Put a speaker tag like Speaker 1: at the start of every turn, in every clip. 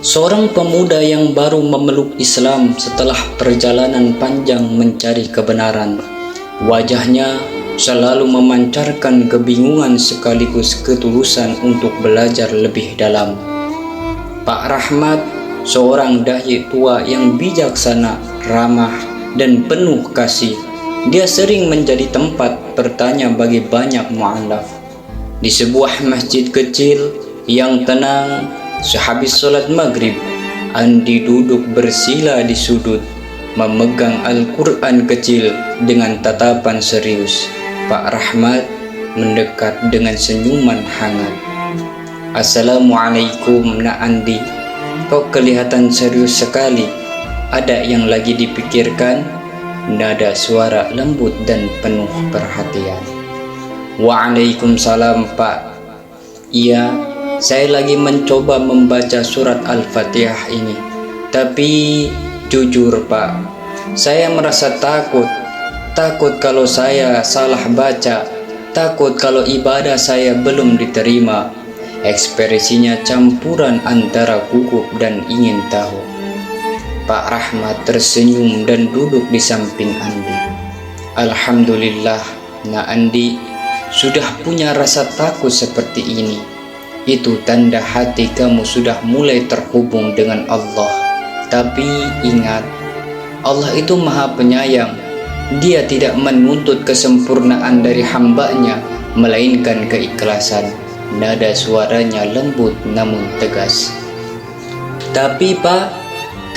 Speaker 1: Seorang pemuda yang baru memeluk Islam setelah perjalanan panjang mencari kebenaran. Wajahnya selalu memancarkan kebingungan sekaligus ketulusan untuk belajar lebih dalam. Pak Rahmat, seorang dai tua yang bijaksana, ramah, dan penuh kasih. Dia sering menjadi tempat bertanya bagi banyak mu'alaf. Di sebuah masjid kecil yang tenang, sehabis sholat maghrib, Andi duduk bersila di sudut, memegang Al-Quran kecil dengan tatapan serius. Pak Rahmat mendekat dengan senyuman hangat. "Assalamualaikum, Nak Andi. Kok kelihatan serius sekali? Ada yang lagi dipikirkan?" Nada suara lembut dan penuh perhatian. "Waalaikumsalam, Pak. Iya, saya lagi mencoba membaca surat Al-Fatihah ini. Tapi jujur, Pak, saya merasa takut. Takut kalau saya salah baca. Takut kalau ibadah saya belum diterima." Ekspresinya campuran antara gugup dan ingin tahu. Pak Rahmat tersenyum dan duduk di samping Andi. "Alhamdulillah, Nak Andi sudah punya rasa takut seperti ini. Itu tanda hati kamu sudah mulai terhubung dengan Allah. Tapi ingat, Allah itu Maha Penyayang. Dia tidak menuntut kesempurnaan dari hambanya, melainkan keikhlasan." Nada suaranya lembut namun tegas. "Tapi Pak,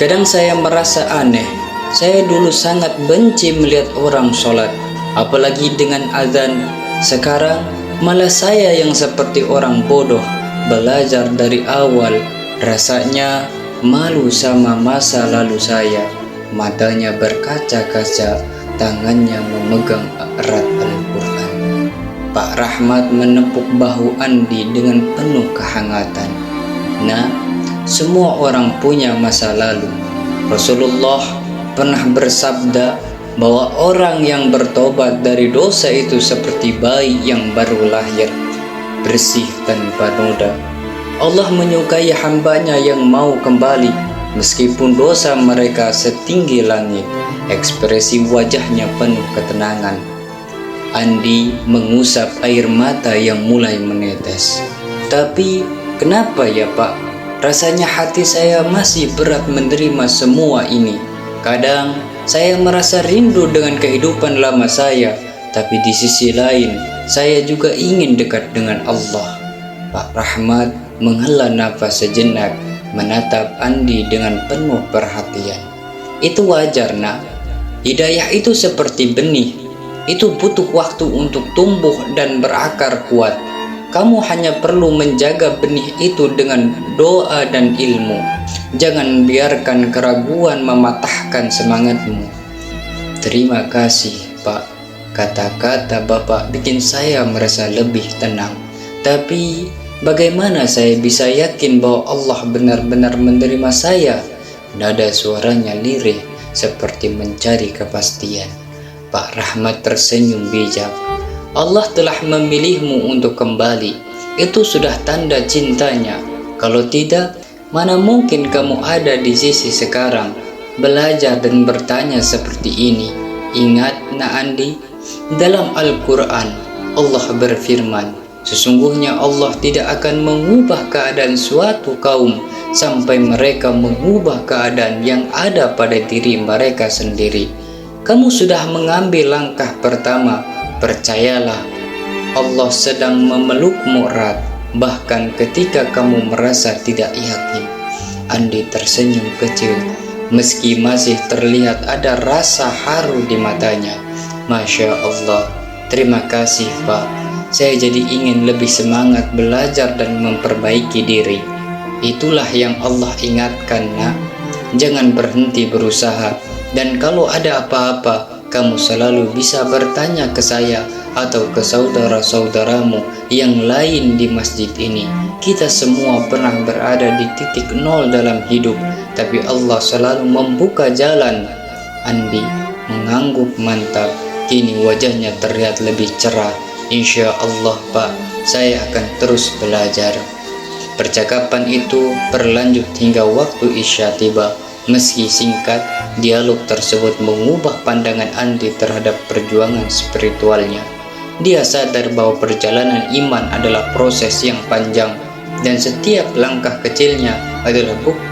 Speaker 1: kadang saya merasa aneh. Saya dulu sangat benci melihat orang sholat, apalagi dengan azan. Sekarang malah saya yang seperti orang bodoh, belajar dari awal. Rasanya malu sama masa lalu saya." Matanya berkaca-kaca, tangannya memegang erat Al-Quran. Pak Rahmat menepuk bahu Andi dengan penuh kehangatan. "Nah, semua orang punya masa lalu. Rasulullah pernah bersabda bahwa orang yang bertobat dari dosa itu seperti bayi yang baru lahir, bersih tanpa noda. Allah menyukai hambanya yang mau kembali meskipun dosa mereka setinggi langit." Ekspresi wajahnya penuh ketenangan. Andi mengusap air mata yang mulai menetes. "Tapi kenapa ya, Pak? Rasanya hati saya masih berat menerima semua ini. Kadang saya merasa rindu dengan kehidupan lama saya, tapi di sisi lain saya juga ingin dekat dengan Allah." Pak Rahmat menghela nafas sejenak, menatap Andi dengan penuh perhatian. "Itu wajar, Nak. Hidayah itu seperti benih. Itu butuh waktu untuk tumbuh dan berakar kuat. Kamu hanya perlu menjaga benih itu dengan doa dan ilmu. Jangan biarkan keraguan mematahkan semangatmu." "Terima kasih, Pak. Kata-kata Bapak bikin saya merasa lebih tenang. Tapi bagaimana saya bisa yakin bahwa Allah benar-benar menerima saya?" Nada suaranya lirih seperti mencari kepastian. Pak Rahmat tersenyum bijak. "Allah telah memilihmu untuk kembali. Itu sudah tanda cintanya. Kalau tidak, mana mungkin kamu ada di sisi sekarang, belajar dan bertanya seperti ini. Ingat, Nak Andi, dalam Al-Quran Allah berfirman, sesungguhnya Allah tidak akan mengubah keadaan suatu kaum sampai mereka mengubah keadaan yang ada pada diri mereka sendiri. Kamu sudah mengambil langkah pertama. Percayalah, Allah sedang memelukmu erat, bahkan ketika kamu merasa tidak yakin." Andi tersenyum kecil, meski masih terlihat ada rasa haru di matanya. "Masya Allah, terima kasih, Pak. Saya jadi ingin lebih semangat belajar dan memperbaiki diri." "Itulah yang Allah ingatkan, Nak. Jangan berhenti berusaha. Dan kalau ada apa-apa, kamu selalu bisa bertanya ke saya atau ke saudara-saudaramu yang lain di masjid ini. Kita semua pernah berada di titik nol dalam hidup, tapi Allah selalu membuka jalan." Andi mengangguk mantap. Kini wajahnya terlihat lebih cerah. "Insya Allah, Pak, saya akan terus belajar." Percakapan itu berlanjut hingga waktu Isya tiba. Meski singkat, dialog tersebut mengubah pandangan Andi terhadap perjuangan spiritualnya. Dia sadar bahwa perjalanan iman adalah proses yang panjang, dan setiap langkah kecilnya adalah bukti